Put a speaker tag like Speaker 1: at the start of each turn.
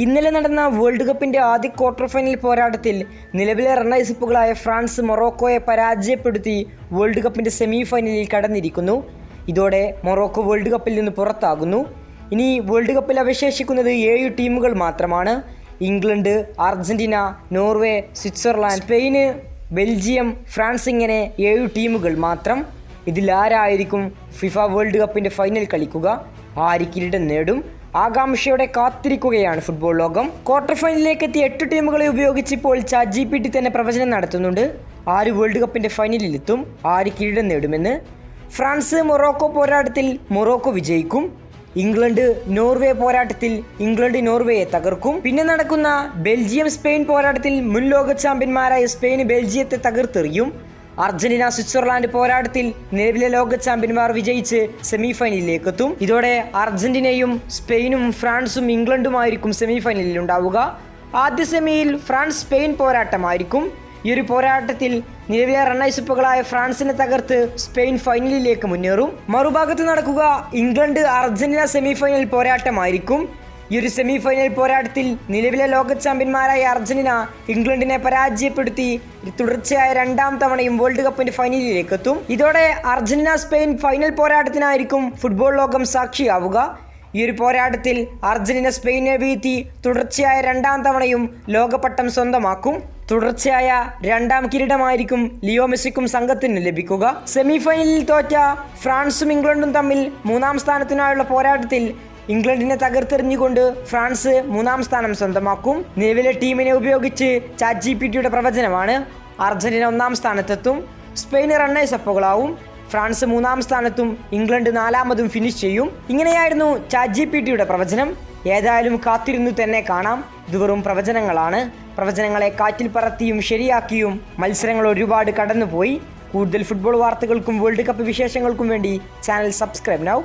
Speaker 1: ഇന്നലെ നടന്ന വേൾഡ് കപ്പിൻ്റെ ആദ്യ ക്വാർട്ടർ ഫൈനൽ പോരാട്ടത്തിൽ നിലവിലെ റണ്ണേഴ്സിപ്പുകളായ ഫ്രാൻസ് മൊറോക്കോയെ പരാജയപ്പെടുത്തി വേൾഡ് കപ്പിൻ്റെ സെമി ഫൈനലിൽ കടന്നിരിക്കുന്നു. ഇതോടെ മൊറോക്കോ വേൾഡ് കപ്പിൽ നിന്ന് പുറത്താകുന്നു. ഇനി വേൾഡ് കപ്പിൽ അവശേഷിക്കുന്നത് 7 ടീമുകൾ മാത്രമാണ്. England, Argentina, Norway, Switzerland, Spain, Belgium, France ഇങ്ങനെ 7 ടീമുകൾ മാത്രം. ഇതിൽ ആരായിരിക്കും ഫിഫ വേൾഡ് കപ്പിൻ്റെ ഫൈനൽ കളിക്കുക? ആര് കിരീടം നേടും? ആകാംക്ഷയോടെ കാത്തിരിക്കുകയാണ് ഫുട്ബോൾ ലോകം. ക്വാർട്ടർ ഫൈനലിലേക്ക് എത്തിയ 8 ടീമുകളെ ഉപയോഗിച്ച് ഇപ്പോൾ ChatGPT തന്നെ പ്രവചനം നടത്തുന്നുണ്ട്. ആര് വേൾഡ് കപ്പിൻ്റെ ഫൈനലിലെത്തും, ആര് കിരീടം നേടുമെന്ന്. ഫ്രാൻസ് മൊറോക്കോ പോരാട്ടത്തിൽ മൊറോക്കോ വിജയിക്കും. ഇംഗ്ലണ്ട് നോർവേ പോരാട്ടത്തിൽ ഇംഗ്ലണ്ട് നോർവേയെ തകർക്കും. പിന്നെ നടക്കുന്ന ബെൽജിയം സ്പെയിൻ പോരാട്ടത്തിൽ മുൻ ലോക ചാമ്പ്യന്മാരായ സ്പെയിൻ ബെൽജിയത്തെ തകർത്തെറിയും. അർജന്റീന സ്വിറ്റ്സർലാൻഡ് പോരാട്ടത്തിൽ നിലവിലെ ലോക ചാമ്പ്യന്മാർ വിജയിച്ച് സെമി ഫൈനലിലേക്ക് എത്തും. ഇതോടെ അർജന്റീനയും സ്പെയിനും ഫ്രാൻസും ഇംഗ്ലണ്ടുമായിരിക്കും സെമി ഫൈനലിൽ ഉണ്ടാവുക. ആദ്യ സെമിയിൽ ഫ്രാൻസ് സ്പെയിൻ പോരാട്ടമായിരിക്കും. ഈ ഒരു പോരാട്ടത്തിൽ നിലവിലെ റണ്ണേഴ്സിപ്പുകളായ ഫ്രാൻസിനെ തകർത്ത് സ്പെയിൻ ഫൈനലിലേക്ക് മുന്നേറും. മറുഭാഗത്ത് നടക്കുക ഇംഗ്ലണ്ട് അർജന്റീന സെമി ഫൈനൽ പോരാട്ടമായിരിക്കും. ഈ ഒരു സെമി ഫൈനൽ പോരാട്ടത്തിൽ നിലവിലെ ലോക ചാമ്പ്യന്മാരായ അർജന്റീന ഇംഗ്ലണ്ടിനെ പരാജയപ്പെടുത്തി തുടർച്ചയായ 2ാം തവണയും വേൾഡ് കപ്പിന്റെ ഫൈനലിലേക്ക് എത്തും. ഇതോടെ അർജന്റീന സ്പെയിൻ ഫൈനൽ പോരാട്ടത്തിനായിരിക്കും ഫുട്ബോൾ ലോകം സാക്ഷിയാവുക. ഈ ഒരു പോരാട്ടത്തിൽ അർജന്റീന സ്പെയിനെ വീഴ്ത്തി തുടർച്ചയായ 2ാം തവണയും ലോകപട്ടം സ്വന്തമാക്കും. തുടർച്ചയായ 2ാം കിരീടമായിരിക്കും ലിയോ മെസ്സിക്കും സംഘത്തിനും ലഭിക്കുക. സെമി ഫൈനലിൽ തോറ്റ ഫ്രാൻസും ഇംഗ്ലണ്ടും തമ്മിൽ 3ാം സ്ഥാനത്തിനായുള്ള പോരാട്ടത്തിൽ ഇംഗ്ലണ്ടിനെ തകർത്തെറിഞ്ഞുകൊണ്ട് ഫ്രാൻസ് 3ാം സ്ഥാനം സ്വന്തമാക്കും. നിലവിലെ ടീമിനെ ഉപയോഗിച്ച് ChatGPTയുടെ പ്രവചനമാണ്. അർജന്റീന 1ാം സ്ഥാനത്തെത്തും. സ്പെയിൻ റണ്ണേഴ്സ് അപ്പുകളാവും. ഫ്രാൻസ് 3ാം സ്ഥാനത്തും ഇംഗ്ലണ്ട് 4ാമതും ഫിനിഷ് ചെയ്യും. ഇങ്ങനെയായിരുന്നു ChatGPTയുടെ പ്രവചനം. ഏതായാലും കാത്തിരുന്നു തന്നെ കാണാം. ഇത് വെറും പ്രവചനങ്ങളാണ്. പ്രവചനങ്ങളെ കാറ്റിൽ പറത്തിയും ശരിയാക്കിയും മത്സരങ്ങൾ ഒരുപാട് കടന്നുപോയി. കൂടുതൽ ഫുട്ബോൾ വാർത്തകൾക്കും വേൾഡ് കപ്പ് വിശേഷങ്ങൾക്കും വേണ്ടി ചാനൽ സബ്സ്ക്രൈബ് നൗ.